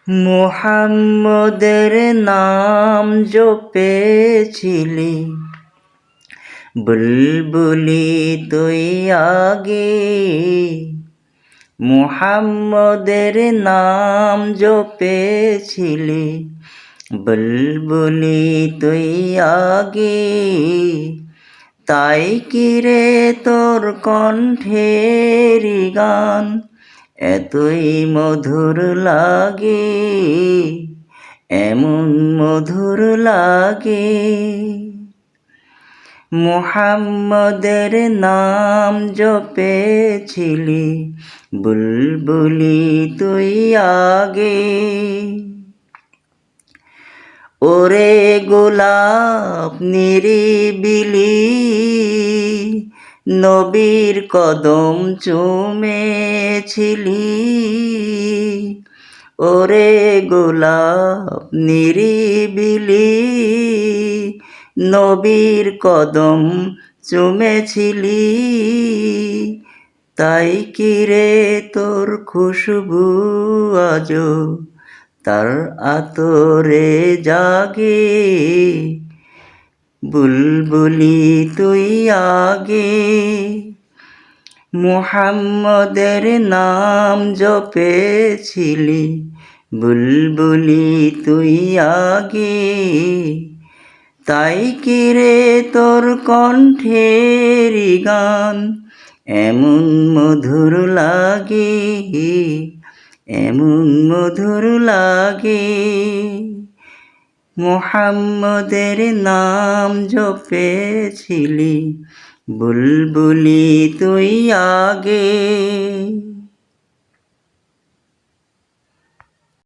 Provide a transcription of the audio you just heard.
মুহাম্মদের নাম জপেছিলি, বুলবুলি তুই আগে। মুহাম্মদের নাম জপেছিলি, বুলবুলি তুই আগে। তাই কি রে তোর কণ্ঠের গান এতই মধুর লাগে, এমন মধুর লাগে। মুহাম্মদের নাম জপেছিলি, বুলবুলি তুই আগে। ওরে গোলাপ নিরিবিলি, নবীর কদম চুমেছিলি। ওরে গোলাপ নিরিবিলি, নবীর কদম চুমেছিলি। তাই কি রে তোর খুশবু আজো তার আতরে জাগে, বুলবুলি তুই আগে। মুহাম্মদের নাম জপেছিলি, বুলবুলি তুই আগে। তাই কি রে তোর কণ্ঠের গান এমন মধুর লাগে, এমন মধুর লাগে। মুহাম্মদের নাম জপেছিলি, বুলবুলি তুই আগে।